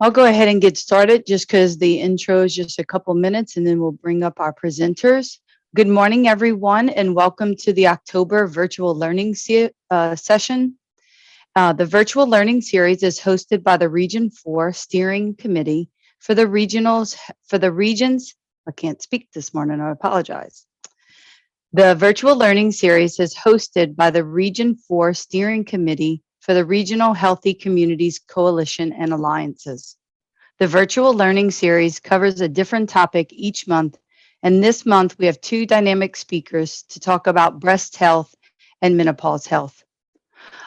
I'll go ahead and get started just because the intro is just a couple minutes and then we'll bring up our presenters. Good morning, everyone, and welcome to the October virtual learning session. The virtual learning series is hosted by the Region 4 Steering Committee for the regions. I can't speak this morning, I apologize. The virtual learning series is hosted by the Region 4 Steering Committee for the Regional Healthy Communities Coalition and Alliances. The virtual learning series covers a different topic each month, and this month we have two dynamic speakers to talk about breast health and menopause health.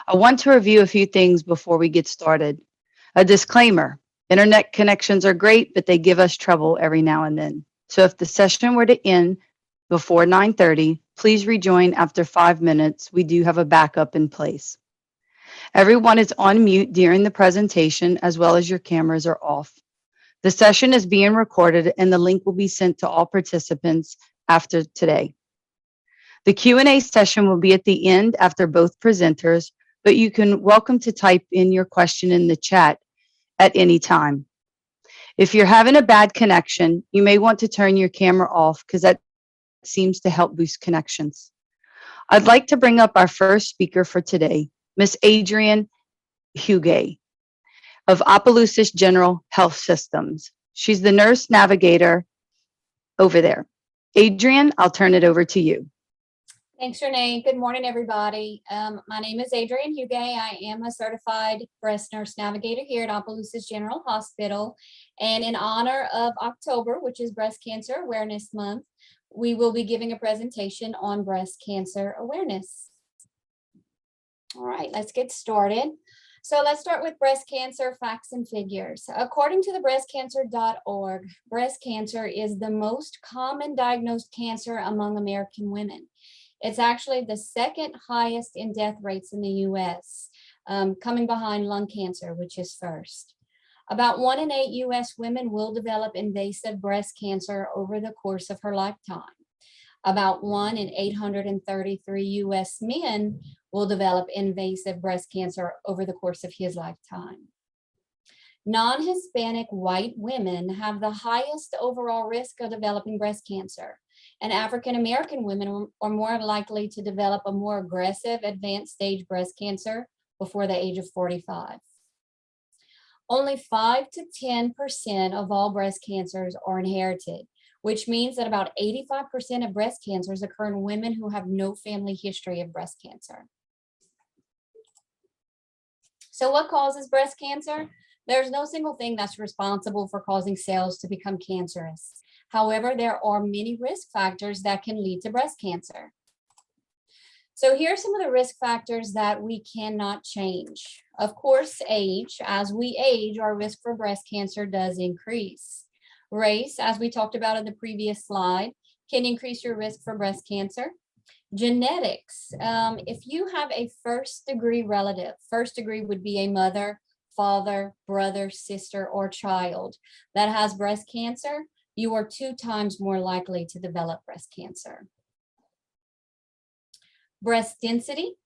I want to review a few things before we get started. A disclaimer: internet connections are great, but they give us trouble every now and then. So if the session were to end before 9:30, please rejoin after 5 minutes. We do have a backup in place. Everyone is on mute during the presentation, as well as your cameras are off. The session is being recorded and the link will be sent to all participants after today. The Q&A session will be at the end after both presenters, but you can welcome to type in your question in the chat at any time. If you're having a bad connection, you may want to turn your camera off because that seems to help boost connections. I'd like to bring up our first speaker for today, Miss Adrienne Huguet of Opelousas General Health Systems. She's the nurse navigator over there. Adrienne, I'll turn it over to you. Thanks, Renee. Good morning, everybody. My name is Adrienne Huguet. I am a certified breast nurse navigator here at Opelousas General Hospital. And in honor of October, which is Breast Cancer Awareness Month, we will be giving a presentation on breast cancer awareness. All right, let's get started. So let's start with breast cancer facts and figures. According to the breastcancer.org, breast cancer is the most common diagnosed cancer among American women. It's actually the second highest in death rates in the US, coming behind lung cancer, which is first. About 1 in 8 US women will develop invasive breast cancer over the course of her lifetime. About 1 in 833 US men will develop invasive breast cancer over the course of his lifetime. Non-Hispanic white women have the highest overall risk of developing breast cancer, and African American women are more likely to develop a more aggressive advanced stage breast cancer before the age of 45. Only 5 to 10% of all breast cancers are inherited, which means that about 85% of breast cancers occur in women who have no family history of breast cancer. So what causes breast cancer? There's no single thing that's responsible for causing cells to become cancerous. However, there are many risk factors that can lead to breast cancer. So here are some of the risk factors that we cannot change. Of course, age. As we age, our risk for breast cancer does increase. Race, as we talked about in the previous slide, can increase your risk for breast cancer. Genetics, if you have a first-degree relative, first degree would be a mother, father, brother, sister, or child that has breast cancer, you are 2 times more likely to develop breast cancer. Breast density,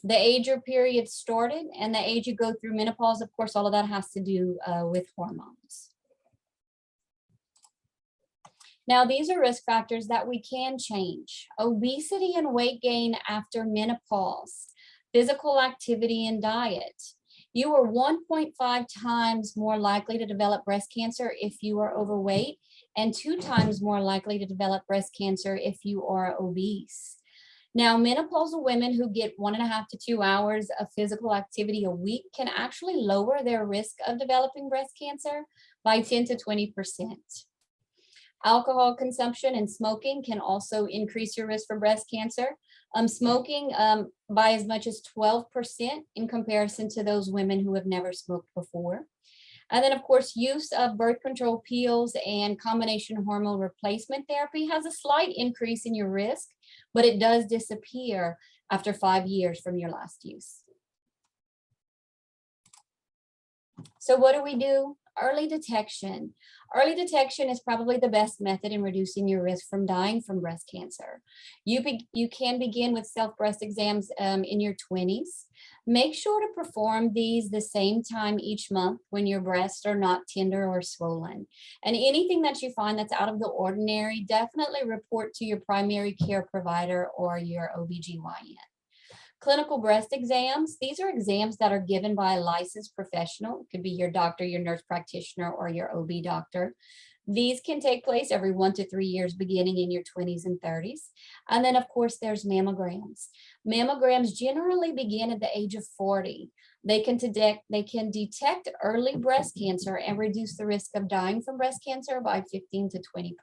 the age your period started and the age you go through menopause, of course, all of that has to do with hormones. Now, these are risk factors that we can change. Obesity and weight gain after menopause, physical activity and diet. You are 1.5 times more likely to develop breast cancer if you are overweight and 2 times more likely to develop breast cancer if you are obese. Now, menopausal women who get 1.5 to 2 hours of physical activity a week can actually lower their risk of developing breast cancer by 10 to 20%. Alcohol consumption and smoking can also increase your risk for breast cancer. Smoking by as much as 12% in comparison to those women who have never smoked before. And then, of course, use of birth control pills and combination hormone replacement therapy has a slight increase in your risk, but it does disappear after 5 years from your last use. So what do we do? Early detection. Early detection is probably the best method in reducing your risk from dying from breast cancer. You can begin with self-breast exams in your 20s. Make sure to perform these the same time each month when your breasts are not tender or swollen. And anything that you find that's out of the ordinary, definitely report to your primary care provider or your OBGYN. Clinical breast exams, these are exams that are given by a licensed professional. It could be your doctor, your nurse practitioner, or your OB doctor. These can take place every 1 to 3 years, beginning in your 20s and 30s. And then, of course, there's mammograms. Mammograms generally begin at the age of 40. They can detect early breast cancer and reduce the risk of dying from breast cancer by 15 to 20%.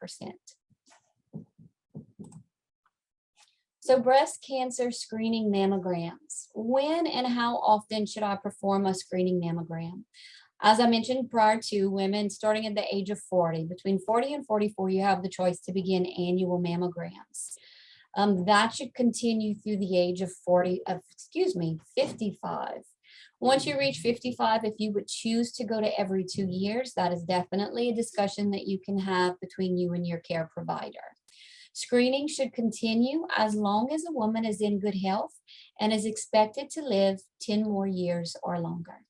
So breast cancer screening mammograms. When and how often should I perform a screening mammogram? As I mentioned prior to, women starting at the age of 40, between 40 and 44, you have the choice to begin annual mammograms. That should continue through the age of 55. Once you reach 55, if you would choose to go to every 2 years, that is definitely a discussion that you can have between you and your care provider. Screening should continue as long as a woman is in good health and is expected to live 10 more years or longer.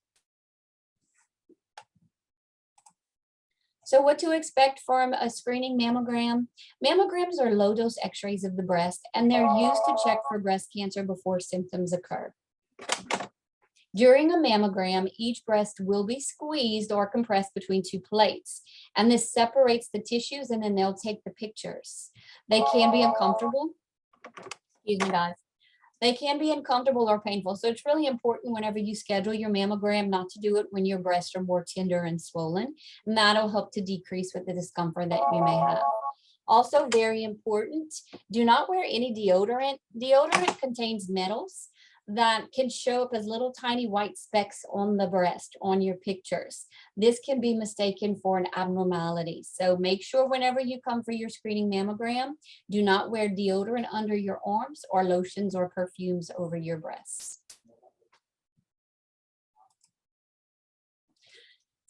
So what to expect from a screening mammogram? Mammograms are low-dose x-rays of the breast, and they're used to check for breast cancer before symptoms occur. During a mammogram, each breast will be squeezed or compressed between 2 plates, and this separates the tissues, and then they'll take the pictures. They can be uncomfortable. Excuse me, guys. They can be uncomfortable or painful, so it's really important whenever you schedule your mammogram not to do it when your breasts are more tender and swollen, and that'll help to decrease with the discomfort that you may have. Also very important, do not wear any deodorant. Deodorant contains metals that can show up as little tiny white specks on the breast on your pictures. This can be mistaken for an abnormality. So make sure whenever you come for your screening mammogram, do not wear deodorant under your arms or lotions or perfumes over your breasts.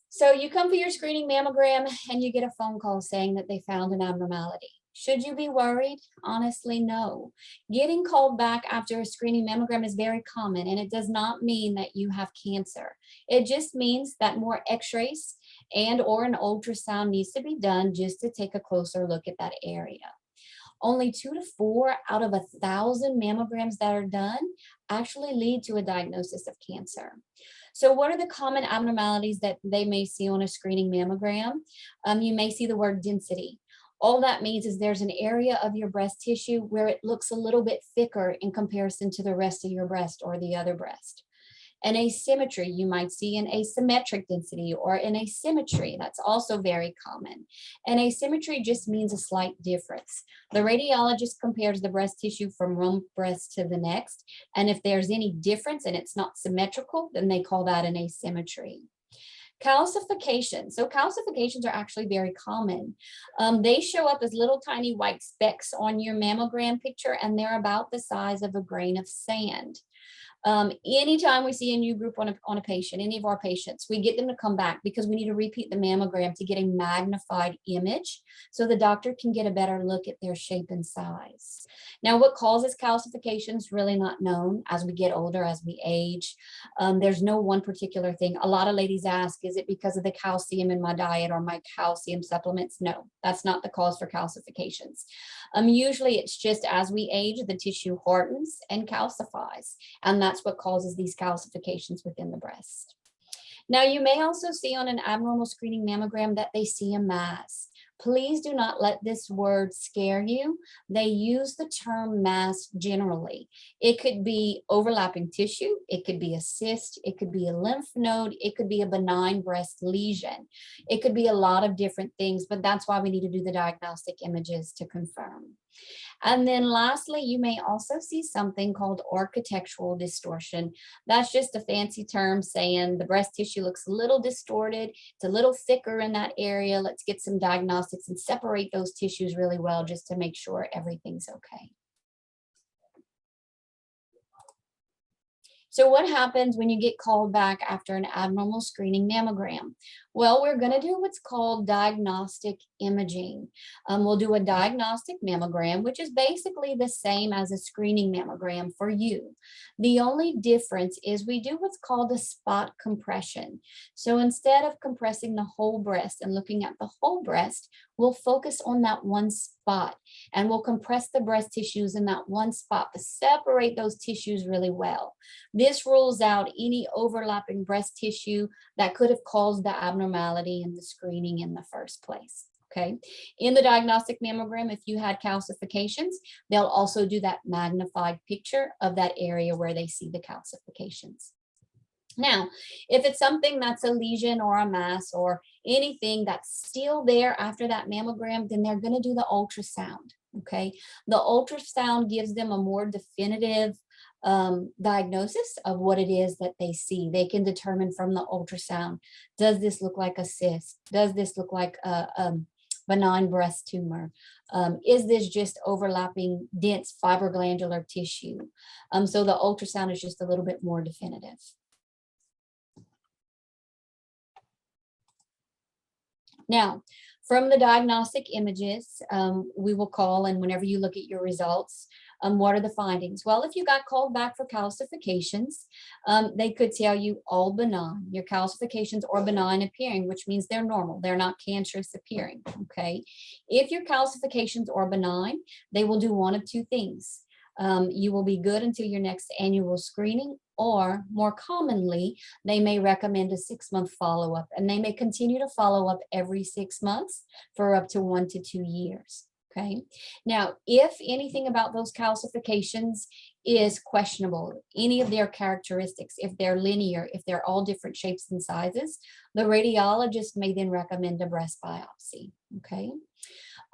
So you come for your screening mammogram and you get a phone call saying that they found an abnormality. Should you be worried? Honestly, no. Getting called back after a screening mammogram is very common, and it does not mean that you have cancer. It just means that more x-rays and or an ultrasound needs to be done just to take a closer look at that area. Only 2 to 4 out of 1,000 mammograms that are done actually lead to a diagnosis of cancer. So what are the common abnormalities that they may see on a screening mammogram? You may see the word density. All that means is there's an area of your breast tissue where it looks a little bit thicker in comparison to the rest of your breast or the other breast. An asymmetry, you might see an asymmetric density or an asymmetry. That's also very common. An asymmetry just means a slight difference. The radiologist compares the breast tissue from one breast to the next, and if there's any difference and it's not symmetrical, then they call that an asymmetry. Calcification. So calcifications are actually very common. They show up as little tiny white specks on your mammogram picture, and they're about the size of a grain of sand. Anytime we see a new group on a patient, any of our patients, we get them to come back because we need to repeat the mammogram to get a magnified image so the doctor can get a better look at their shape and size. Now, what causes calcification is really not known as we get older, as we age. There's no one particular thing. A lot of ladies ask, is it because of the calcium in my diet or my calcium supplements? No, that's not the cause for calcifications. Usually it's just as we age, the tissue hardens and calcifies, and that's what causes these calcifications within the breast. Now, you may also see on an abnormal screening mammogram that they see a mass. Please do not let this word scare you. They use the term mass generally. It could be overlapping tissue. It could be a cyst. It could be a lymph node. It could be a benign breast lesion. It could be a lot of different things, but that's why we need to do the diagnostic images to confirm. And then lastly, you may also see something called architectural distortion. That's just a fancy term saying the breast tissue looks a little distorted. It's a little thicker in that area. Let's get some diagnostics and separate those tissues really well just to make sure everything's okay. So what happens when you get called back after an abnormal screening mammogram? Well, we're going to do what's called diagnostic imaging. We'll do a diagnostic mammogram, which is basically the same as a screening mammogram for you. The only difference is we do what's called a spot compression. So instead of compressing the whole breast and looking at the whole breast, we'll focus on that one spot, and we'll compress the breast tissues in that one spot to separate those tissues really well. This rules out any overlapping breast tissue that could have caused the abnormality in the screening in the first place. Okay. In the diagnostic mammogram, if you had calcifications, they'll also do that magnified picture of that area where they see the calcifications. Now, if it's something that's a lesion or a mass or anything that's still there after that mammogram, then they're going to do the ultrasound. Okay. The ultrasound gives them a more definitive diagnosis of what it is that they see. They can determine from the ultrasound, does this look like a cyst? Does this look like a benign breast tumor? Is this just overlapping dense fibroglandular tissue? So the ultrasound is just a little bit more definitive. Now, from the diagnostic images, we will call, and whenever you look at your results, what are the findings? Well, if you got called back for calcifications, they could tell you all benign. Your calcifications are benign appearing, which means they're normal. They're not cancerous appearing, okay? If your calcifications are benign, they will do one of two things. You will be good until your next annual screening, or more commonly, they may recommend a 6-month follow-up, and they may continue to follow up every 6 months for up to 1 to 2 years. Okay. Now, if anything about those calcifications is questionable, any of their characteristics, if they're linear, if they're all different shapes and sizes, the radiologist may then recommend a breast biopsy. Okay.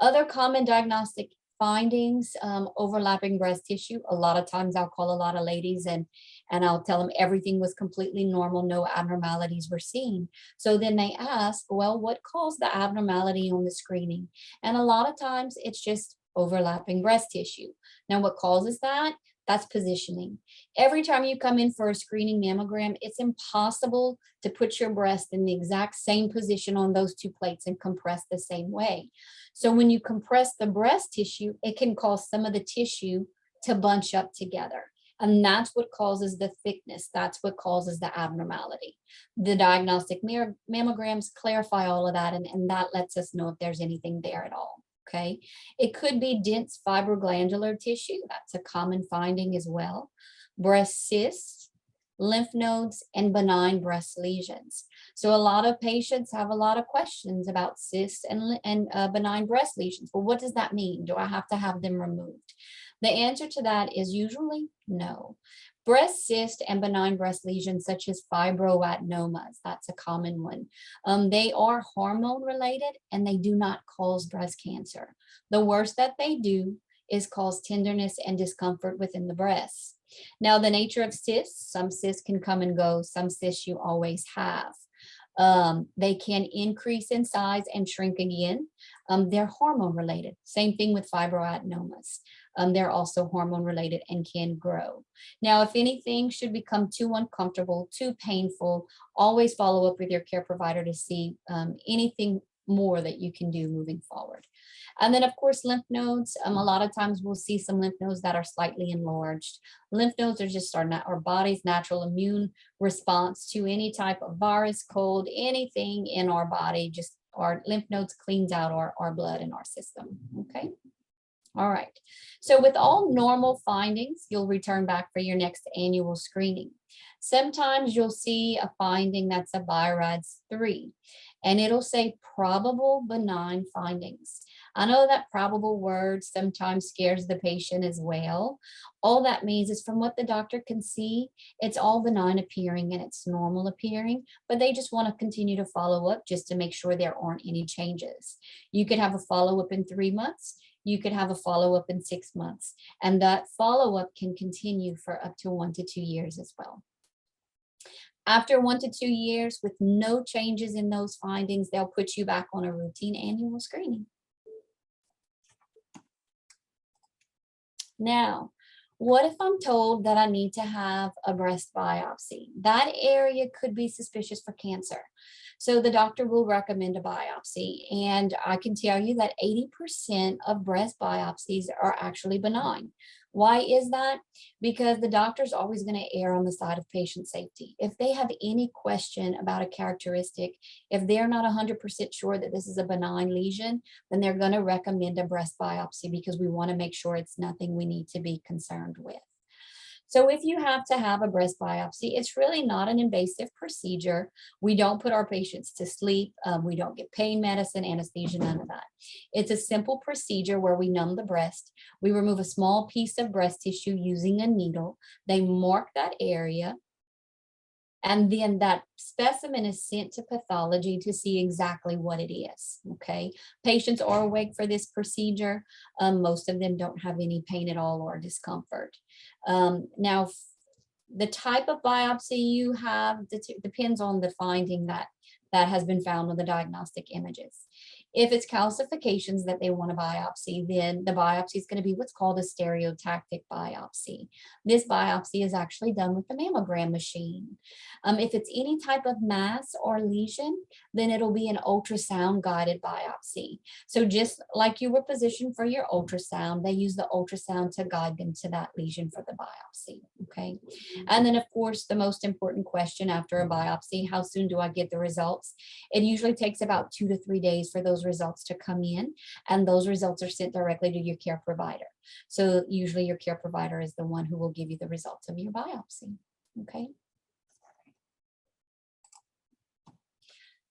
Other common diagnostic findings, overlapping breast tissue. A lot of times I'll call a lot of ladies and I'll tell them everything was completely normal, no abnormalities were seen. So then they ask, well, what caused the abnormality on the screening? And a lot of times it's just overlapping breast tissue. Now, what causes that? That's positioning. Every time you come in for a screening mammogram, it's impossible to put your breast in the exact same position on those two plates and compress the same way. So when you compress the breast tissue, it can cause some of the tissue to bunch up together. And that's what causes the thickness. That's what causes the abnormality. The diagnostic mammograms clarify all of that, and that lets us know if there's anything there at all. Okay. It could be dense fibroglandular tissue. That's a common finding as well. Breast cysts, lymph nodes, and benign breast lesions. So a lot of patients have a lot of questions about cysts and benign breast lesions. Well, what does that mean? Do I have to have them removed? The answer to that is usually no. Breast cyst and benign breast lesions such as fibroadenomas, that's a common one. They are hormone related and they do not cause breast cancer. The worst that they do is cause tenderness and discomfort within the breasts. Now, the nature of cysts, some cysts can come and go, some cysts you always have. They can increase in size and shrink again. They're hormone related. Same thing with fibroadenomas. They're also hormone related and can grow. Now, if anything should become too uncomfortable, too painful, always follow up with your care provider to see anything more that you can do moving forward. And then, of course, lymph nodes. A lot of times we'll see some lymph nodes that are slightly enlarged. Lymph nodes are just our body's natural immune response to any type of virus, cold, anything in our body. Just our lymph nodes cleans out our blood in our system. Okay. All right. So with all normal findings, you'll return back for your next annual screening. Sometimes you'll see a finding that's a BI-RADS 3, and it'll say probable benign findings. I know that probable word sometimes scares the patient as well. All that means is from what the doctor can see, it's all benign appearing and it's normal appearing, but they just want to continue to follow up just to make sure there aren't any changes. You could have a follow-up in 3 months. You could have a follow-up in 6 months, and that follow-up can continue for up to 1 to 2 years as well. After 1 to 2 years with no changes in those findings, they'll put you back on a routine annual screening. Now, What if I'm told that I need to have a breast biopsy? That area could be suspicious for cancer. So the doctor will recommend a biopsy. And I can tell you that 80% of breast biopsies are actually benign. Why is that? Because the doctor's always going to err on the side of patient safety. If they have any question about a characteristic, if they're not 100% sure that this is a benign lesion, then they're going to recommend a breast biopsy because we want to make sure it's nothing we need to be concerned with. So if you have to have a breast biopsy, it's really not an invasive procedure. We don't put our patients to sleep. We don't get pain medicine, anesthesia, none of that. It's a simple procedure where we numb the breast. We remove a small piece of breast tissue using a needle. They mark that area. And then that specimen is sent to pathology to see exactly what it is, okay? Patients are awake for this procedure. Most of them don't have any pain at all or discomfort. Now, the type of biopsy you have depends on the finding that has been found on the diagnostic images. If it's calcifications that they want to biopsy, then the biopsy is going to be what's called a stereotactic biopsy. This biopsy is actually done with the mammogram machine. If it's any type of mass or lesion, then it'll be an ultrasound guided biopsy. So just like you were positioned for your ultrasound, they use the ultrasound to guide them to that lesion for the biopsy, okay? And then of course, the most important question after a biopsy, how soon do I get the results? It usually takes about 2 to 3 days for those results to come in, and those results are sent directly to your care provider. So usually your care provider is the one who will give you the results of your biopsy, okay?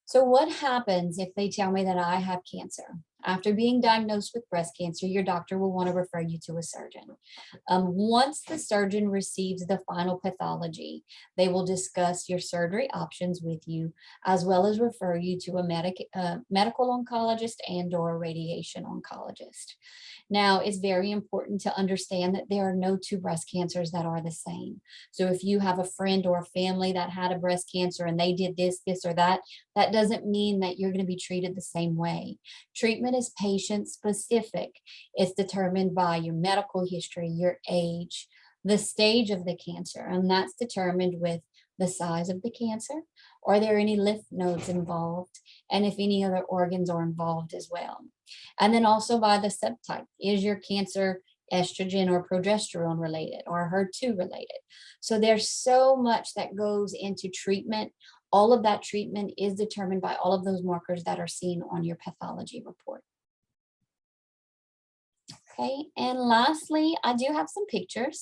So what happens if they tell me that I have cancer? After being diagnosed with breast cancer, your doctor will want to refer you to a surgeon. Once the surgeon receives the final pathology, they will discuss your surgery options with you, as well as refer you to a medical oncologist and or a radiation oncologist. Now, it's very important to understand that there are no two breast cancers that are the same. So if you have a friend or a family that had a breast cancer and they did this, or that doesn't mean that you're going to be treated the same way. Treatment is patient specific. It's determined by your medical history, your age, the stage of the cancer, and that's determined with the size of the cancer. Are there any lymph nodes involved? And if any other organs are involved as well. And then also by the subtype. Is your cancer estrogen or progesterone related or HER2 related? So there's so much that goes into treatment. All of that treatment is determined by all of those markers that are seen on your pathology report. Okay, and lastly, I do have some pictures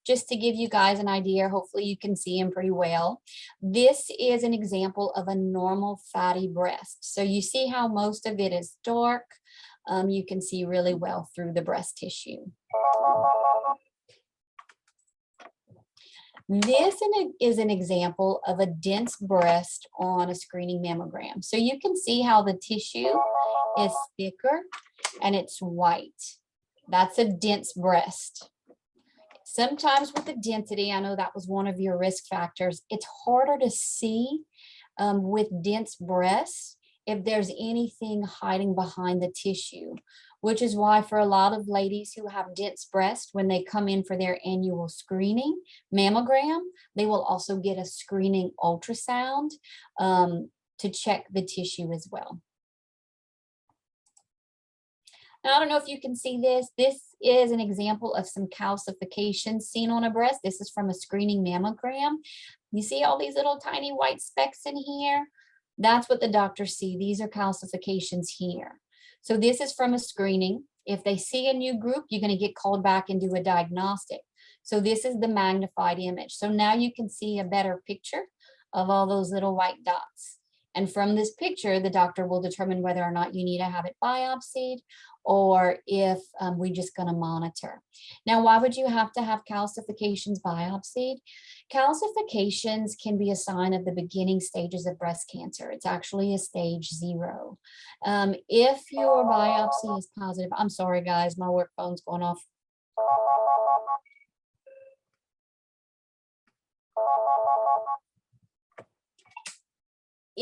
just to give you guys an idea. Hopefully you can see them pretty well. This is an example of a normal fatty breast. So you see how most of it is dark. You can see really well through the breast tissue. This is an example of a dense breast on a screening mammogram. So you can see how the tissue is thicker and it's white. That's a dense breast. Sometimes with the density, I know that was one of your risk factors. It's harder to see with dense breasts if there's anything hiding behind the tissue, which is why for a lot of ladies who have dense breasts, when they come in for their annual screening mammogram, they will also get a screening ultrasound to check the tissue as well. Now, I don't know if you can see this. This is an example of some calcifications seen on a breast. This is from a screening mammogram. You see all these little tiny white specks in here? That's what the doctors see. These are calcifications here. So this is from a screening. If they see a new group, you're going to get called back and do a diagnostic. So this is the magnified image. So now you can see a better picture of all those little white dots. And from this picture, the doctor will determine whether or not you need to have it biopsied or if we're just going to monitor. Now, why would you have to have calcifications biopsied? Calcifications can be a sign of the beginning stages of breast cancer. It's actually a stage 0. If your biopsy is positive, I'm sorry, guys, my work phone's going off.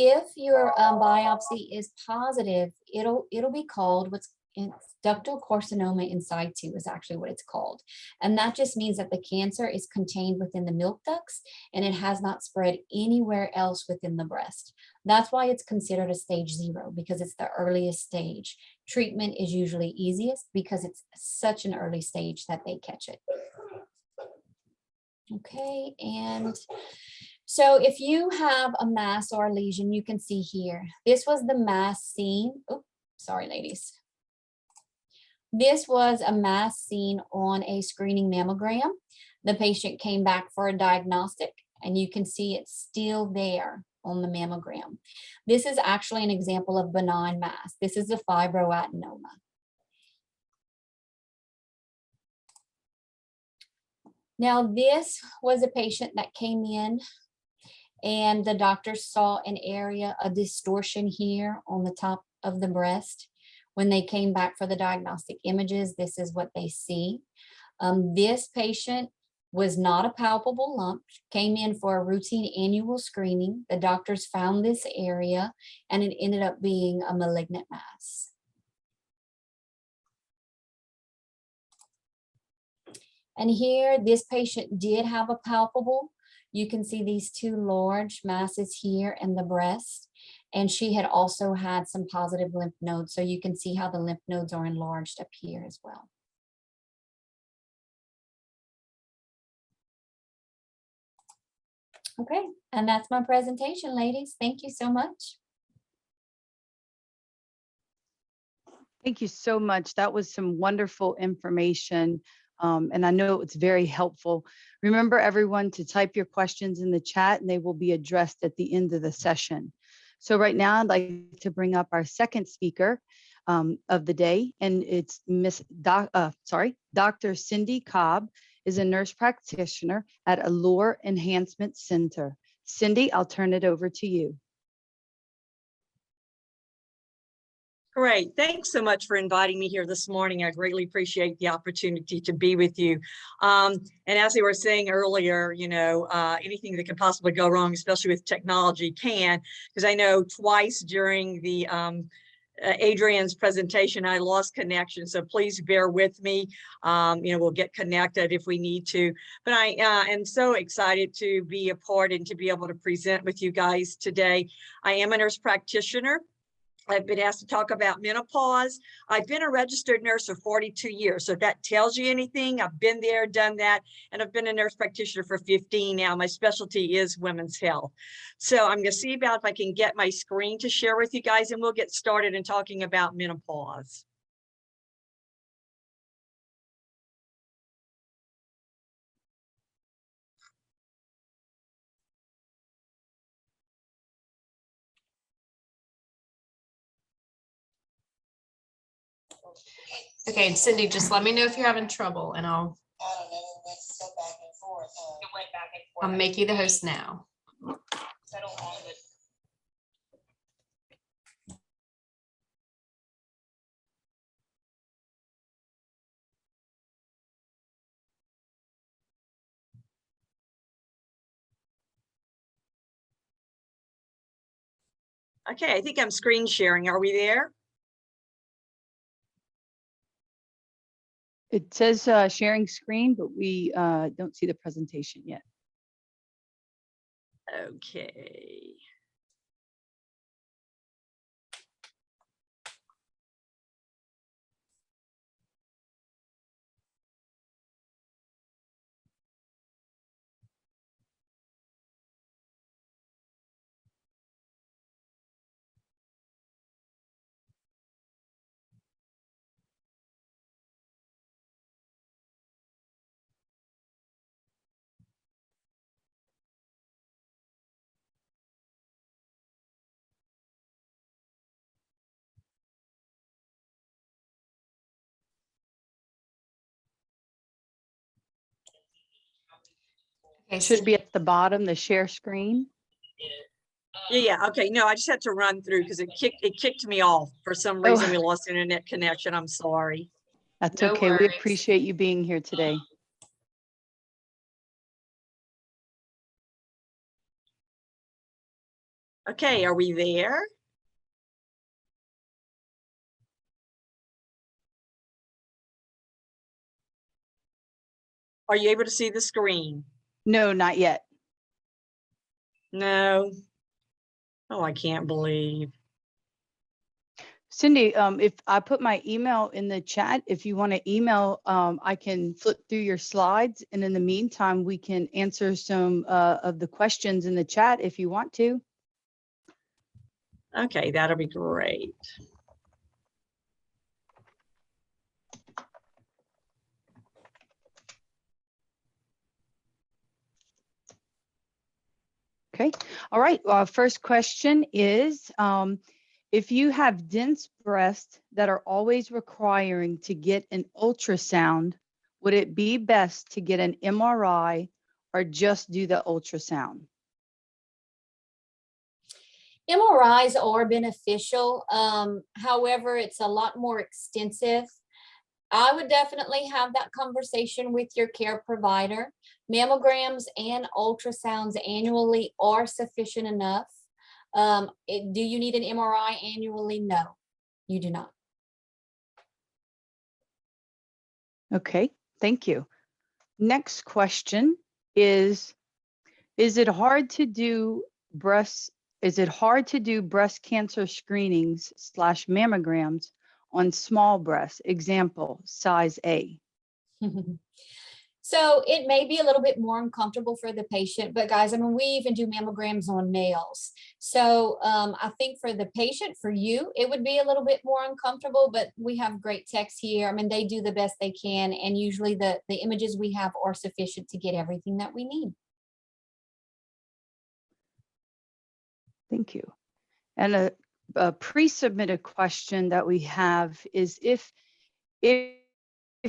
If your biopsy is positive, it'll be called what's ductal carcinoma in situ is actually what it's called. And that just means that the cancer is contained within the milk ducts and it has not spread anywhere else within the breast. That's why it's considered a stage 0, because it's the earliest stage. Treatment is usually easiest because it's such an early stage that they catch it. Okay, and so if you have a mass or a lesion, you can see here, this was the mass seen. Oh, sorry, ladies. This was a mass seen on a screening mammogram. The patient came back for a diagnostic, and you can see it's still there on the mammogram. This is actually an example of benign mass. This is a fibroadenoma. Now, this was a patient that came in and the doctor saw an area of distortion here on the top of the breast. When they came back for the diagnostic images, this is what they see. This patient was not a palpable lump, came in for a routine annual screening. The doctors found this area and it ended up being a malignant mass. And here, this patient did have a palpable. You can see these 2 large masses here in the breast. And she had also had some positive lymph nodes. So you can see how the lymph nodes are enlarged up here as well. Okay, and that's my presentation, ladies. Thank you so much. Thank you so much. That was some wonderful information. And I know it's very helpful. Remember, everyone, to type your questions in the chat and they will be addressed at the end of the session. So right now, I'd like to bring up our second speaker of the day, and it's Dr. Cindy Cobb is a nurse practitioner at Allure Enhancement Center. Cindy, I'll turn it over to you. Great. Thanks so much for inviting me here this morning. I greatly appreciate the opportunity to be with you. And as they were saying earlier, you know, anything that can possibly go wrong, especially with technology, can, because I know twice during the Adrienne's presentation, I lost connection. So please bear with me. You know, we'll get connected if we need to. But I am so excited to be a part and to be able to present with you guys today. I am a nurse practitioner. I've been asked to talk about menopause. I've been a registered nurse for 42 years. So if that tells you anything, I've been there, done that, and I've been a nurse practitioner for 15 now. My specialty is women's health. So I'm going to see about if I can get my screen to share with you guys, and we'll get started in talking about menopause. Okay, Cindy, just let me know if you're having trouble and I'll make you the host now. Okay, I think I'm screen sharing. Are we there? It says sharing screen, but we don't see the presentation yet. Okay. Okay, It should Cindy, be at the bottom, the share screen. Yeah. Okay. No, I just had to run through because it kicked me off for some reason. We lost internet connection. I'm sorry. That's no okay. We worries. appreciate you being here today. Okay. Are we there? Are you able to see the screen? No, not yet. No. Oh, I can't believe. Cindy, if I put my email in the chat, if you want to email, I can flip through your slides. And in the meantime, we can answer some of the questions in the chat if you want to. Okay, that'll be great. Okay. All right. First question is, if you have dense breasts that are always requiring to get an ultrasound, would it be best to get an MRI or just do the ultrasound? MRIs are beneficial. However, it's a lot more extensive. I would definitely have that conversation with your care provider. Mammograms and ultrasounds annually are sufficient enough. Do you need an MRI annually? No, you do not. Okay, thank you. Next question is it hard to do breast cancer screenings / mammograms on small breasts? Example, size A. So it may be a little bit more uncomfortable for the patient, but guys, I mean, we even do mammograms on males. So I think for the patient, for you, it would be a little bit more uncomfortable, but we have great techs here. I mean, they do the best they can. And usually the images we have are sufficient to get everything that we need. Thank you. And a pre-submitted question that we have is if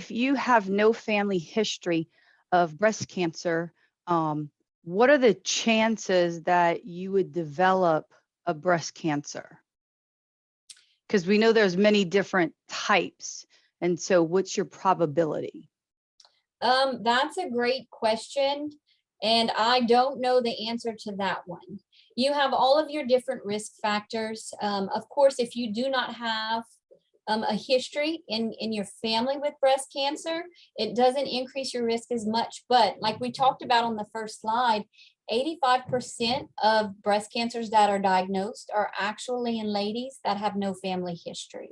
you have no family history of breast cancer, what are the chances that you would develop a breast cancer? Because we know there's many different types. And so what's your probability? That's a great question. And I don't know the answer to that one. You have all of your different risk factors. Of course, if you do not have a history in your family with breast cancer, it doesn't increase your risk as much. But like we talked about on the first slide, 85% of breast cancers that are diagnosed are actually in ladies that have no family history.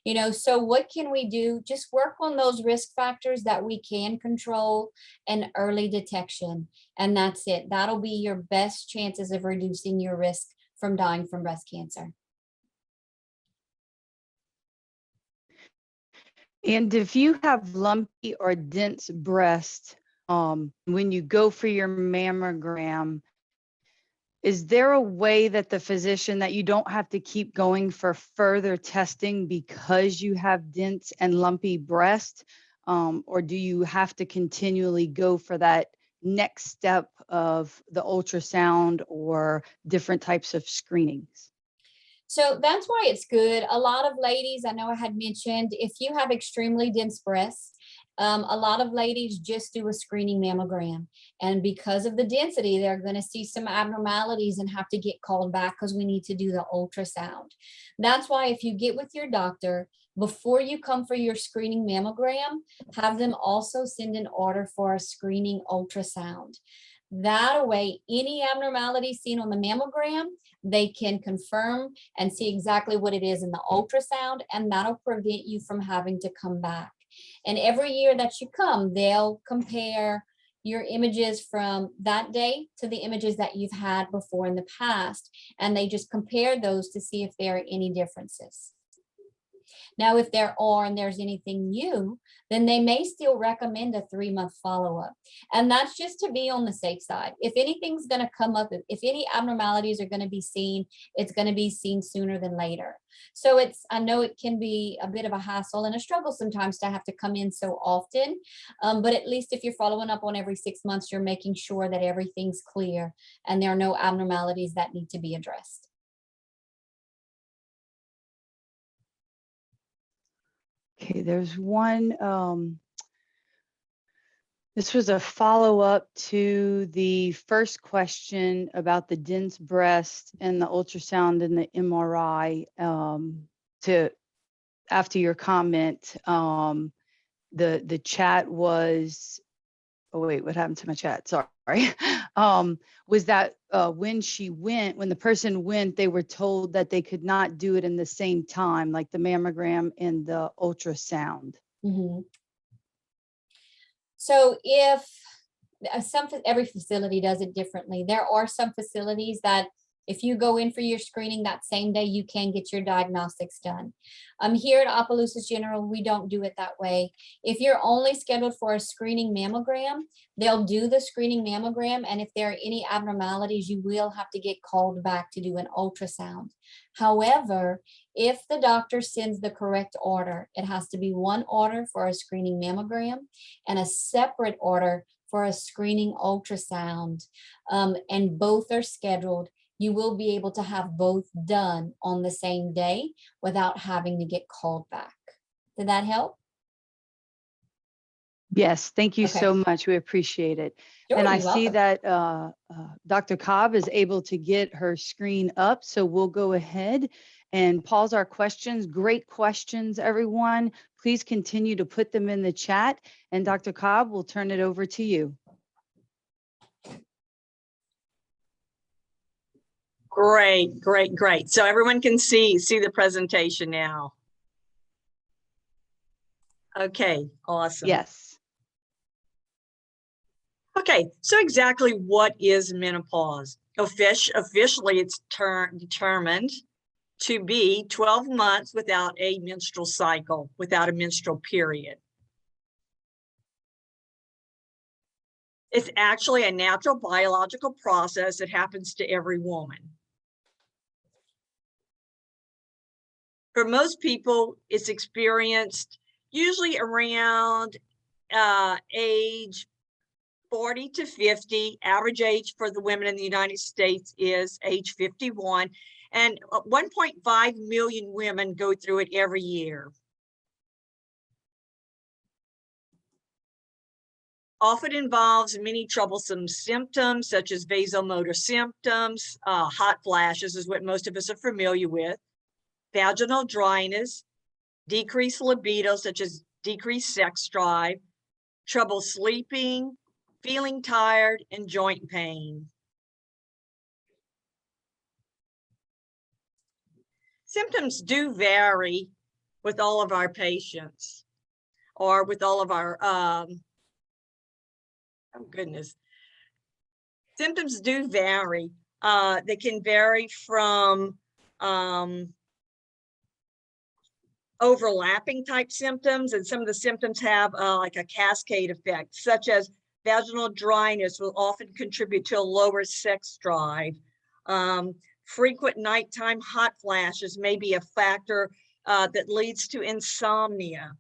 You know, so what can we do? Just work on those risk factors that we can control and early detection. And that's it. That'll be your best chances of reducing your risk from dying from breast cancer. And if you have lumpy or dense breast, when you go for your mammogram, is there a way that the physician that you don't have to keep going for further testing because you have dense and lumpy breast? Or do you have to continually go for that next step of the ultrasound or different types of screenings? So that's why it's good. A lot of ladies, I know I had mentioned, if you have extremely dense breasts, a lot of ladies just do a screening mammogram. And because of the density, they're going to see some abnormalities and have to get called back because we need to do the ultrasound. That's why if you get with your doctor, before you come for your screening mammogram, have them also send an order for a screening ultrasound. That way, any abnormality seen on the mammogram, they can confirm and see exactly what it is in the ultrasound, and that'll prevent you from having to come back. And every year that you come, they'll compare your images from that day to the images that you've had before in the past, and they just compare those to see if there are any differences. Now, if there are and there's anything new, then they may still recommend a 3-month follow-up. And that's just to be on the safe side. If anything's going to come up, if any abnormalities are going to be seen, it's going to be seen sooner than later. So I know it can be a bit of a hassle and a struggle sometimes to have to come in so often. But at least if you're following up on every 6 months, you're making sure that everything's clear and there are no abnormalities that need to be addressed. Okay, there's one, this was a follow-up to the first question about the dense breast and the ultrasound and the MRI. After your comment, the chat was oh wait, what happened to my chat? Sorry. Was that when the person went, they were told that they could not do it in the same time, like the mammogram and the ultrasound. Mhm. So if every facility does it differently. There are some facilities that if you go in for your screening that same day, you can get your diagnostics done. Here at Opelousas General, we don't do it that way. If you're only scheduled for a screening mammogram, they'll do the screening mammogram. And if there are any abnormalities, you will have to get called back to do an ultrasound. However, if the doctor sends the correct order, it has to be one order for a screening mammogram and a separate order for a screening ultrasound, and both are scheduled. You will be able to have both done on the same day without having to get called back. Did that help? Yes, thank you Okay. so much. We appreciate it. Sure, And I you're see welcome. that Dr. Cobb is able to get her screen up, so we'll go ahead and pause our questions. Great questions, everyone. Please continue to put them in the chat. And Dr. Cobb, we'll turn it over to you. Great, great, great. So everyone can see the presentation now. Okay, awesome. Yes. Okay, so exactly what is menopause? Officially, it's determined to be 12 months without a menstrual cycle, without a menstrual period. It's actually a natural biological process that happens to every woman. For most people, it's experienced usually around age 40 to 50. Average age for the women in the United States is age 51. And 1.5 million women go through it every year. Often involves many troublesome symptoms, such as vasomotor symptoms. Hot flashes is what most of us are familiar with. Vaginal dryness, decreased libido, such as decreased sex drive, trouble sleeping, feeling tired, and joint pain. Symptoms do vary with all of our patients, or with all of our, oh goodness. Symptoms do vary. They can vary from overlapping type symptoms, and some of the symptoms have like a cascade effect, such as vaginal dryness will often contribute to a lower sex drive. Frequent nighttime hot flashes may be a factor that leads to insomnia.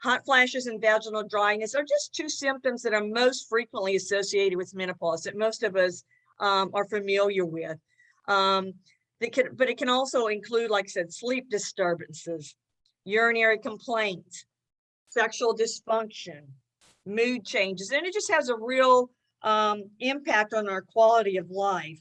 Hot flashes and vaginal dryness are just two symptoms that are most frequently associated with menopause that most of us are familiar with. But it can also include, like I said, sleep disturbances, urinary complaints, sexual dysfunction, mood changes, and it just has a real impact on our quality of life.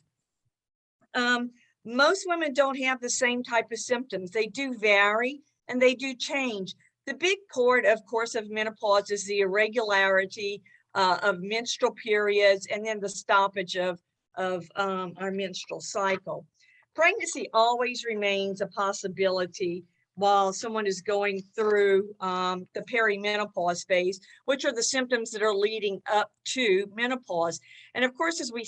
Most women don't have the same type of symptoms. They do vary and they do change. The big part, of course, of menopause is the irregularity of menstrual periods and then the stoppage of our menstrual cycle. Pregnancy always remains a possibility while someone is going through the perimenopause phase, which are the symptoms that are leading up to menopause. And of course, as we,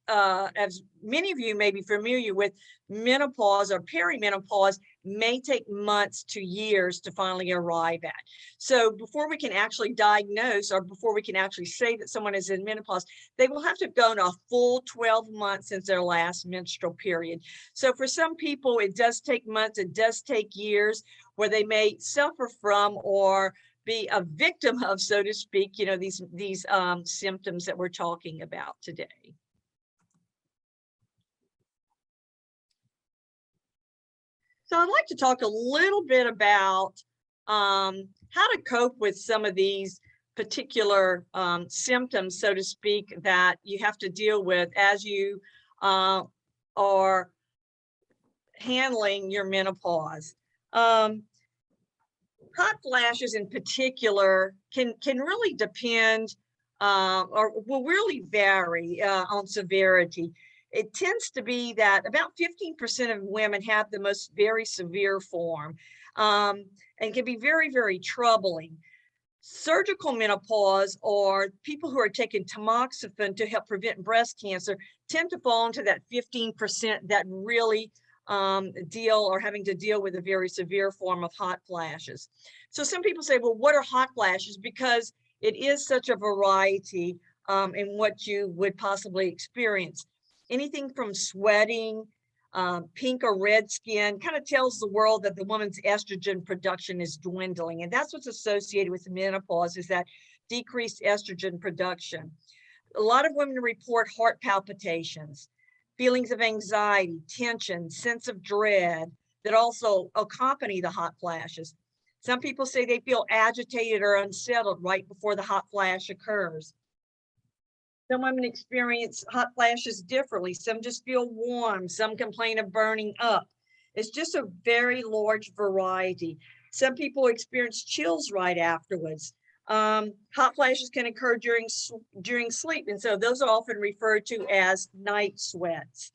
as many of you may be familiar with, menopause or perimenopause may take months to years to finally arrive at. So before we can actually diagnose, or before we can actually say that someone is in menopause, they will have to go on a full 12 months since their last menstrual period. So for some people, it does take months, it does take years, where they may suffer from or be a victim of, so to speak, these symptoms that we're talking about today. So I'd like to talk a little bit about how to cope with some of these particular symptoms, so to speak, that you have to deal with as you are handling your menopause. Hot flashes in particular can really depend or will really vary on severity. It tends to be that about 15% of women have the most very severe form, and can be very, very troubling. Surgical menopause, or people who are taking tamoxifen to help prevent breast cancer, tend to fall into that 15% that really deal or having to deal with a very severe form of hot flashes. So some people say, well, what are hot flashes? Because it is such a variety in what you would possibly experience. Anything from sweating, pink or red skin, kind of tells the world that the woman's estrogen production is dwindling. And that's what's associated with menopause, is that decreased estrogen production. A lot of women report heart palpitations, feelings of anxiety, tension, sense of dread that also accompany the hot flashes. Some people say they feel agitated or unsettled right before the hot flash occurs. Some women experience hot flashes differently. Some just feel warm. Some complain of burning up. It's just a very large variety. Some people experience chills right afterwards. Hot flashes can occur during sleep, and so those are often referred to as night sweats.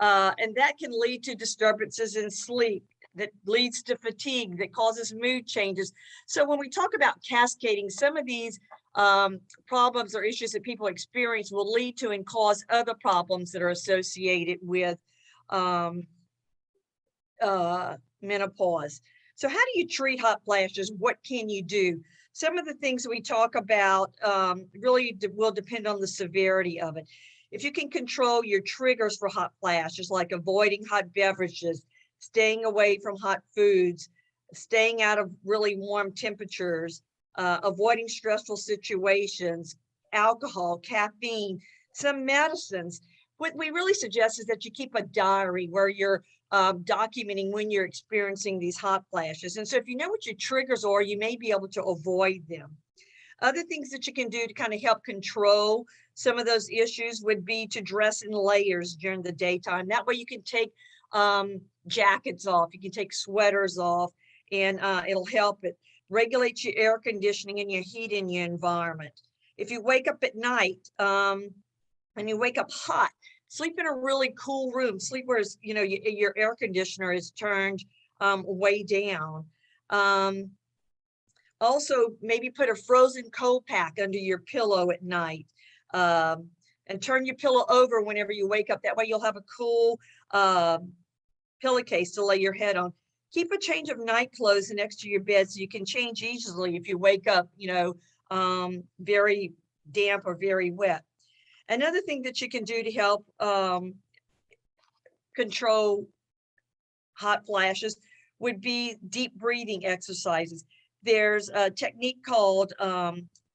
And that can lead to disturbances in sleep, that leads to fatigue, that causes mood changes. So when we talk about cascading, some of these problems or issues that people experience will lead to and cause other problems that are associated with menopause. So how do you treat hot flashes? What can you do? Some of the things we talk about really will depend on the severity of it. If you can control your triggers for hot flashes, like avoiding hot beverages, staying away from hot foods, staying out of really warm temperatures, avoiding stressful situations, alcohol, caffeine, some medicines. What we really suggest is that you keep a diary where you're documenting when you're experiencing these hot flashes. And so if you know what your triggers are, you may be able to avoid them. Other things that you can do to kind of help control some of those issues would be to dress in layers during the daytime. That way you can take jackets off, you can take sweaters off, and it'll help it regulate your air conditioning and your heat in your environment. If you wake up at night and you wake up hot, sleep in a really cool room. Sleep where your air conditioner is turned way down. Also, maybe put a frozen cold pack under your pillow at night, and turn your pillow over whenever you wake up. That way you'll have a cool pillowcase to lay your head on. Keep a change of night clothes next to your bed so you can change easily if you wake up, very damp or very wet. Another thing that you can do to help control hot flashes would be deep breathing exercises. There's a technique called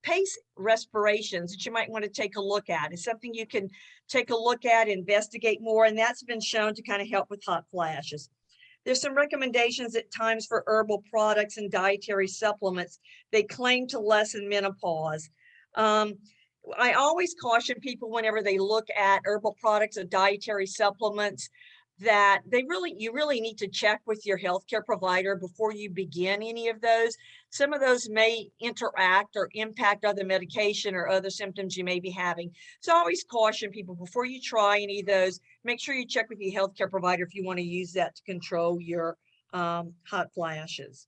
pace respirations that you might want to take a look at. It's something you can take a look at, investigate more, and that's been shown to kind of help with hot flashes. There's some recommendations at times for herbal products and dietary supplements. They claim to lessen menopause. I always caution people whenever they look at herbal products or dietary supplements that you really need to check with your healthcare provider before you begin any of those. Some of those may interact or impact other medication or other symptoms you may be having. So I always caution people before you try any of those, make sure you check with your healthcare provider if you want to use that to control your hot flashes.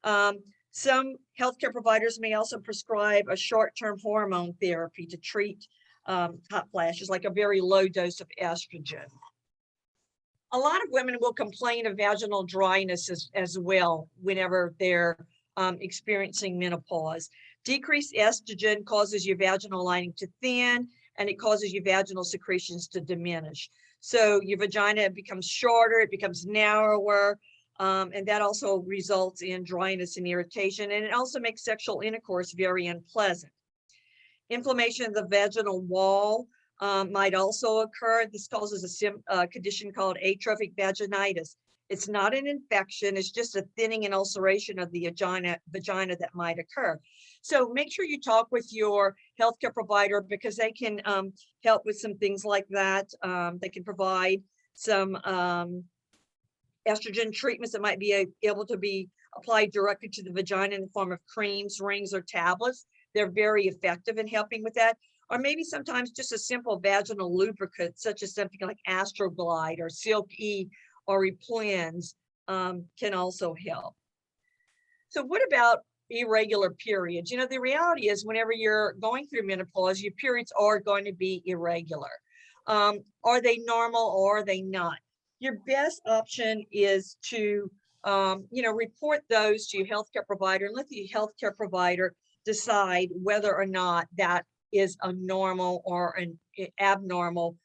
Some healthcare providers may also prescribe a short-term hormone therapy to treat hot flashes, like a very low dose of estrogen. A lot of women will complain of vaginal dryness as well whenever they're experiencing menopause. Decreased estrogen causes your vaginal lining to thin, and it causes your vaginal secretions to diminish. So your vagina becomes shorter, it becomes narrower, and that also results in dryness and irritation, and it also makes sexual intercourse very unpleasant. Inflammation of the vaginal wall might also occur. This causes a condition called atrophic vaginitis. It's not an infection, it's just a thinning and ulceration of the vagina that might occur. So make sure you talk with your healthcare provider, because they can help with some things like that. They can provide some estrogen treatments that might be able to be applied directly to the vagina in the form of creams, rings, or tablets. they're very effective in helping with that. Or maybe sometimes just a simple vaginal lubricant, such as something like Astroglide or Silk E or Replens, can also help. So what about irregular periods? You know, the reality is whenever you're going through menopause, your periods are going to be irregular. Are they normal or are they not? Your best option is to, you know, report those to your healthcare provider and let the healthcare provider decide whether or not that is a normal or an abnormal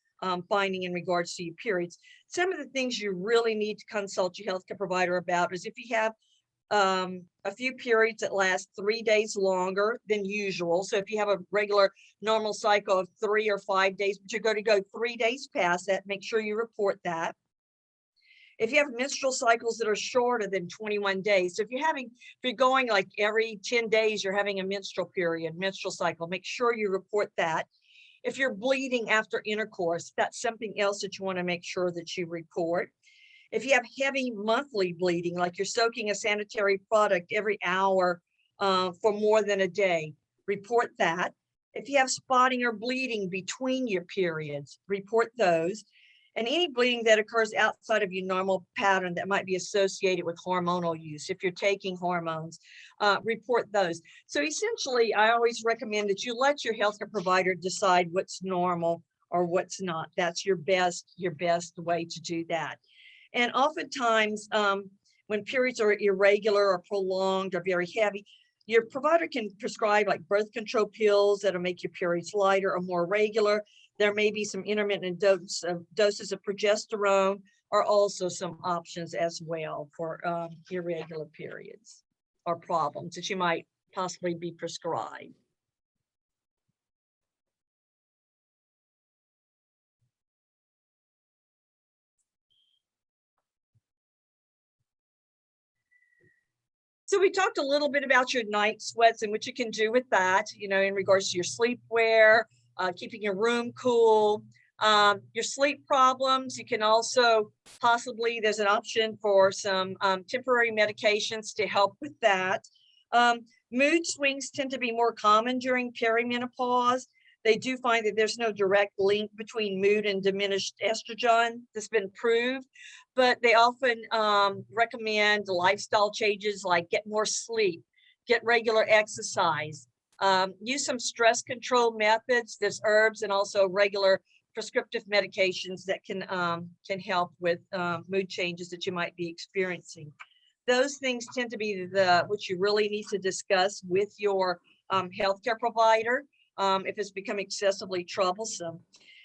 finding in regards to your periods. Some of the things you really need to consult your healthcare provider about is if you have a few periods that last 3 days longer than usual. So if you have a regular normal cycle of 3 or 5 days, but you're going to go 3 days past that, make sure you report that. If you have menstrual cycles that are shorter than 21 days, so if you're going like every 10 days, you're having a menstrual cycle, make sure you report that. If you're bleeding after intercourse, that's something else that you want to make sure that you report. If you have heavy monthly bleeding, like you're soaking a sanitary product every hour for more than a day, report that. If you have spotting or bleeding between your periods, report those. And any bleeding that occurs outside of your normal pattern that might be associated with hormonal use, if you're taking hormones, report those. So essentially, I always recommend that you let your healthcare provider decide what's normal or what's not. That's your best way to do that. And oftentimes, when periods are irregular or prolonged or very heavy, your provider can prescribe like birth control pills that'll make your periods lighter or more regular. There may be some intermittent doses of progesterone, or also some options as well for irregular periods or problems that you might possibly be prescribed. So we talked a little bit about your night sweats and what you can do with that, you know, in regards to your sleepwear, keeping your room cool, your sleep problems. You can also possibly, there's an option for some temporary medications to help with that. Mood swings tend to be more common during perimenopause. They do find that there's no direct link between mood and diminished estrogen that's been proved, but they often recommend lifestyle changes like get more sleep, get regular exercise, use some stress control methods. There's herbs and also regular prescriptive medications that can help with mood changes that you might be experiencing. Those things tend to be what you really need to discuss with your healthcare provider if it's become excessively troublesome.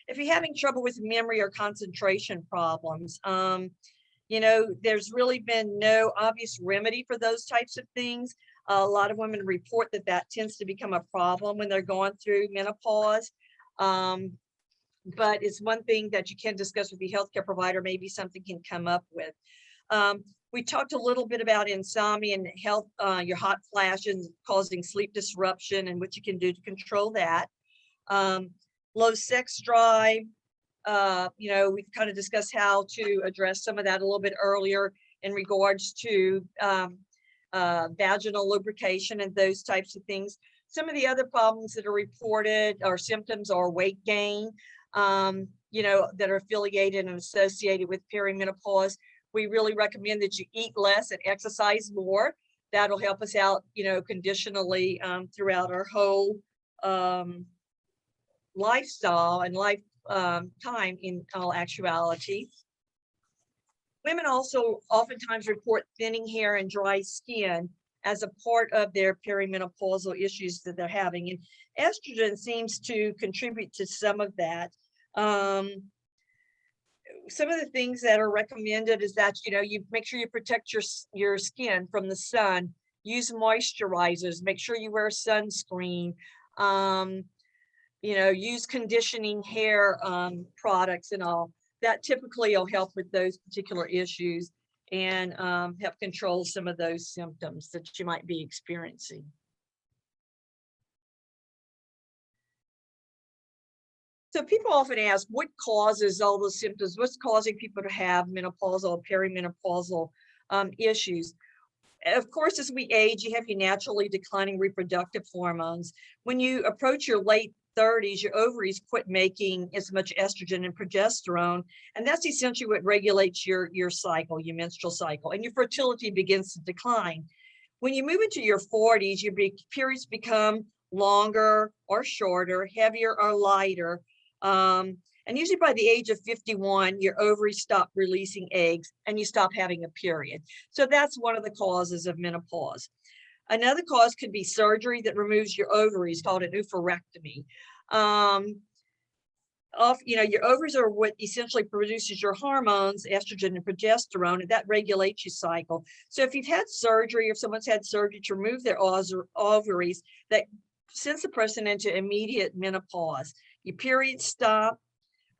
If you're having trouble with memory or concentration problems, you know, there's really been no obvious remedy for those types of things. A lot of women report that that tends to become a problem when they're going through menopause. But it's one thing that you can discuss with the healthcare provider, maybe something can come up with. We talked a little bit about insomnia and health, your hot flashes causing sleep disruption and what you can do to control that. Low sex drive, you know, we've kind of discussed how to address some of that a little bit earlier in regards to vaginal lubrication and those types of things. Some of the other problems that are reported or symptoms are weight gain, you know, that are affiliated and associated with perimenopause. We really recommend that you eat less and exercise more. That'll help us out, you know, conditionally throughout our whole lifestyle and life time in all actuality. Women also oftentimes report thinning hair and dry skin as a part of their perimenopausal issues that they're having. And estrogen seems to contribute to some of that. Some of the things that are recommended is that, you know, you make sure you protect your skin from the sun, use moisturizers, make sure you wear sunscreen, you know, use conditioning hair products and all. That typically will help with those particular issues and help control some of those symptoms that you might be experiencing. So people often ask, what causes all those symptoms? What's causing people to have menopausal or perimenopausal issues? Of course, as we age, you have your naturally declining reproductive hormones. When you approach your late 30s, your ovaries quit making as much estrogen and progesterone, and that's essentially what regulates your cycle, your menstrual cycle, and your fertility begins to decline. When you move into your 40s, your periods become longer or shorter, heavier or lighter. And usually by the age of 51, your ovaries stop releasing eggs and you stop having a period. So that's one of the causes of menopause. Another cause could be surgery that removes your ovaries, called an oophorectomy. Your ovaries are what essentially produces your hormones, estrogen and progesterone, and that regulates your cycle. So if you've had surgery, or someone's had surgery to remove their ovaries, that sends the person into immediate menopause. Your periods stop.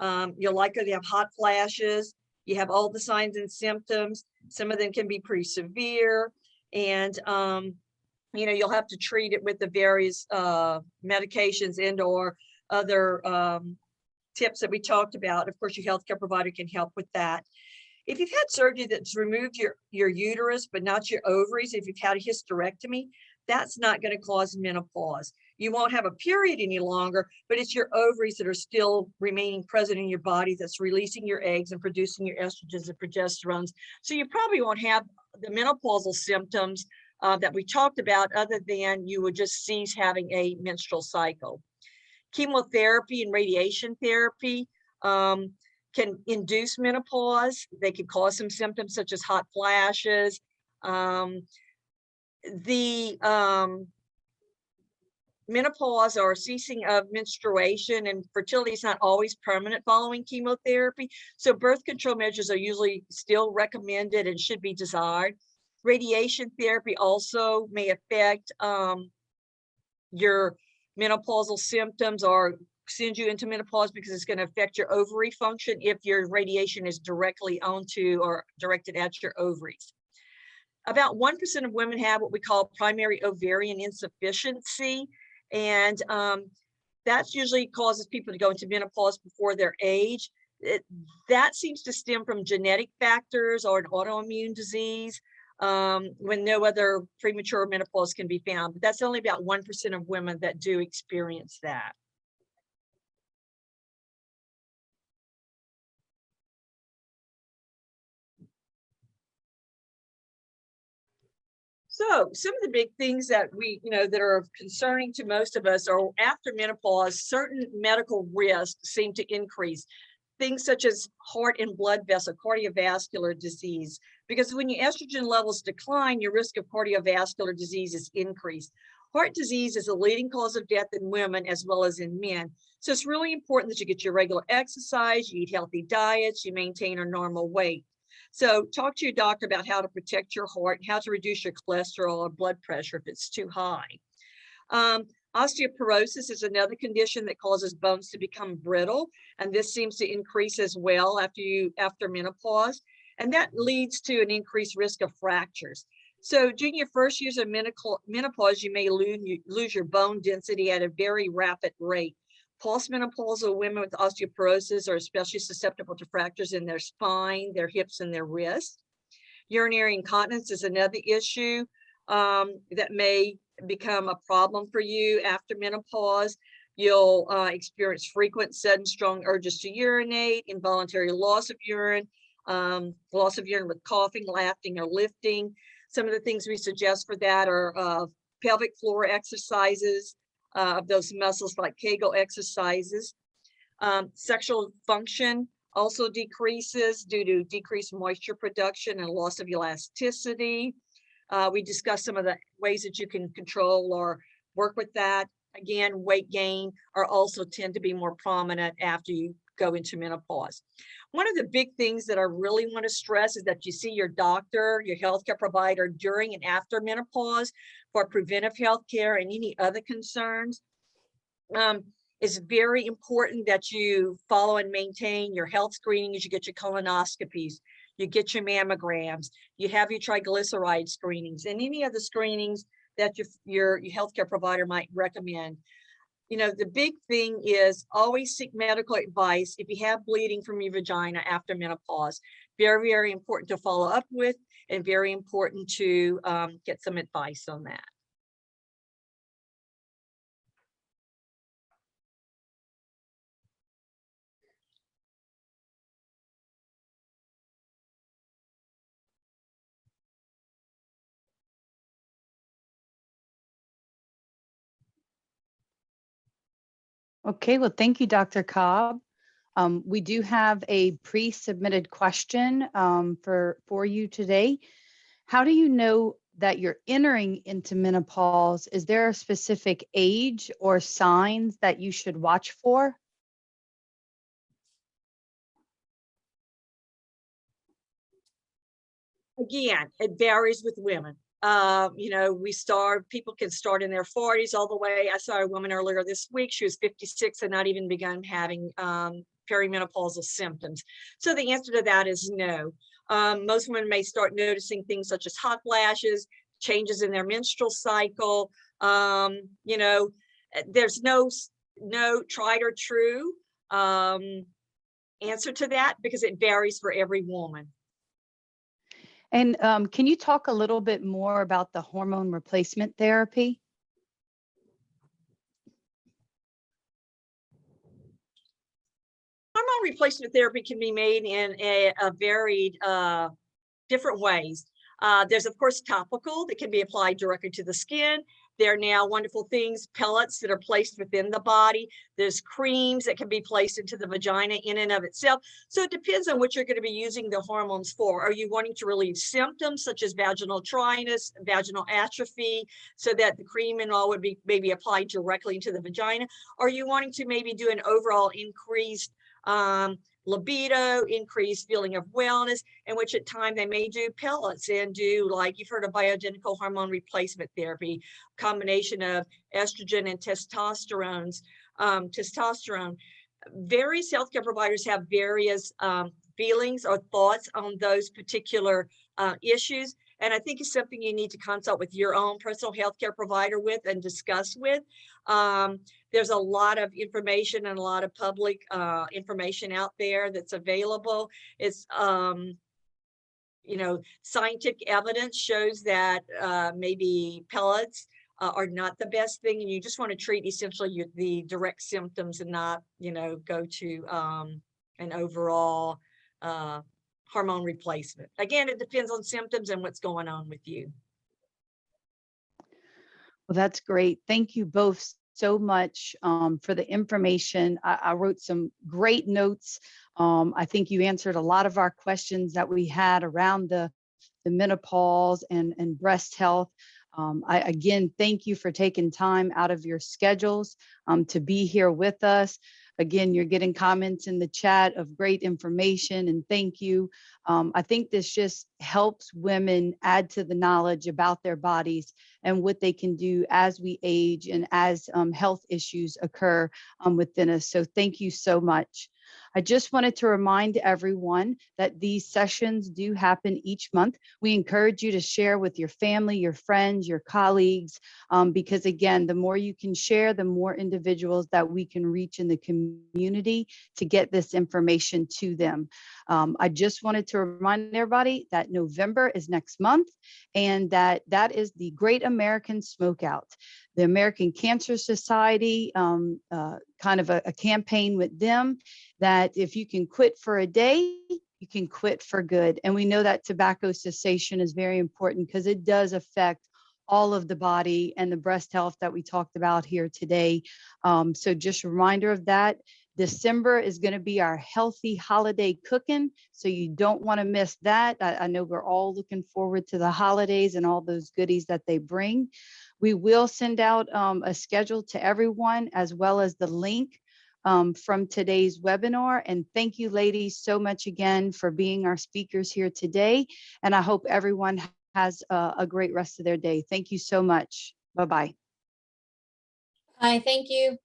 You're likely to have hot flashes. You have all the signs and symptoms. Some of them can be pretty severe, and you'll have to treat it with the various medications and or other tips that we talked about. Of course, your healthcare provider can help with that. If you've had surgery that's removed your uterus, but not your ovaries, if you've had a hysterectomy, that's not going to cause menopause. You won't have a period any longer, but it's your ovaries that are still remaining present in your body that's releasing your eggs and producing your estrogens and progesterones. So you probably won't have the menopausal symptoms that we talked about, other than you would just cease having a menstrual cycle. Chemotherapy and radiation therapy can induce menopause. They can cause some symptoms such as hot flashes. Menopause or ceasing of menstruation and fertility is not always permanent following chemotherapy. So birth control measures are usually still recommended and should be desired. Radiation therapy also may affect your menopausal symptoms or send you into menopause, because it's going to affect your ovary function if your radiation is directly onto or directed at your ovaries. About 1% of women have what we call primary ovarian insufficiency, and that usually causes people to go into menopause before their age. That seems to stem from genetic factors or an autoimmune disease, when no other premature menopause can be found. But that's only about 1% of women that do experience that. So some of the big things that that are concerning to most of us are after menopause, certain medical risks seem to increase. Things such as heart and blood vessel, cardiovascular disease, because when your estrogen levels decline, your risk of cardiovascular disease is increased. Heart disease is a leading cause of death in women as well as in men. So it's really important that you get your regular exercise, you eat healthy diets, you maintain a normal weight. So talk to your doctor about how to protect your heart and how to reduce your cholesterol or blood pressure if it's too high. Osteoporosis is another condition that causes bones to become brittle, and this seems to increase as well after menopause, and that leads to an increased risk of fractures. So during your first years of menopause, you may lose your bone density at a very rapid rate. Postmenopausal women with osteoporosis are especially susceptible to fractures in their spine, their hips, and their wrists. Urinary incontinence is another issue that may become a problem for you after menopause. You'll experience frequent, sudden, strong urges to urinate, involuntary loss of urine with coughing, laughing, or lifting. Some of the things we suggest for that are pelvic floor exercises of those muscles, like Kegel exercises. Sexual function also decreases due to decreased moisture production and loss of elasticity. We discussed some of the ways that you can control or work with that. Again, weight gain are also tend to be more prominent after you go into menopause. One of the big things that I really want to stress is that you see your doctor, your healthcare provider during and after menopause for preventive health care and any other concerns. It's very important that you follow and maintain your health screenings. You get your colonoscopies, you get your mammograms, you have your triglyceride screenings, and any other screenings that your healthcare provider might recommend. the big thing is always seek medical advice if you have bleeding from your vagina after menopause. Very, very important to follow up with, and very important to get some advice on that. Okay, well, thank you, Dr. Cobb. We do have a pre-submitted question for you today. How do you know that you're entering into menopause? Is there a specific age or signs that you should watch for? Again, it varies with women. People can start in their 40s all the way. I saw a woman earlier this week. She was 56 and not even begun having perimenopausal symptoms. So the answer to that is no. Most women may start noticing things such as hot flashes, changes in their menstrual cycle. There's no tried or true answer to that, because it varies for every woman. And can you talk a little bit more about the hormone replacement therapy? Hormone replacement therapy can be made in a varied different ways. There's, of course, topical that can be applied directly to the skin. There are now wonderful things, pellets that are placed within the body. There's creams that can be placed into the vagina in and of itself. So it depends on what you're going to be using the hormones for. Are you wanting to relieve symptoms such as vaginal dryness, vaginal atrophy, so that the cream and all would be maybe applied directly into the vagina? Or are you wanting to maybe do an overall increased libido, increased feeling of wellness, in which at time they may do pellets and do, like you've heard of bioidentical hormone replacement therapy, combination of estrogen and testosterone. Various healthcare providers have various feelings or thoughts on those particular issues. And I think it's something you need to consult with your own personal healthcare provider with and discuss with. There's a lot of information and a lot of public information out there that's available. It's, scientific evidence shows that maybe pellets are not the best thing, and you just want to treat essentially the direct symptoms and not, go to an overall hormone replacement. Again, it depends on symptoms and what's going on with you. Well, that's great. Thank you both so much for the information. I wrote some great notes. I think you answered a lot of our questions that we had around the menopause and breast health. I again thank you for taking time out of your schedules to be here with us. Again, you're getting comments in the chat of great information, and thank you. I think this just helps women add to the knowledge about their bodies and what they can do as we age and as health issues occur within us. So thank you so much. I just wanted to remind everyone that these sessions do happen each month. We encourage you to share with your family, your friends, your colleagues, because again, the more you can share, the more individuals that we can reach in the community to get this information to them. I just wanted to remind everybody that November is next month, and that is the Great American Smokeout. The American Cancer Society, kind of a campaign with them, that if you can quit for a day, you can quit for good. And we know that tobacco cessation is very important because it does affect all of the body and the breast health that we talked about here today. So just a reminder of that. December is going to be our healthy holiday cooking, so you don't want to miss that. I know we're all looking forward to the holidays and all those goodies that they bring. We will send out a schedule to everyone, as well as the link from today's webinar. And thank you, ladies, so much again for being our speakers here today. And I hope everyone has a great rest of their day. Thank you so much. Bye-bye. Hi, thank you.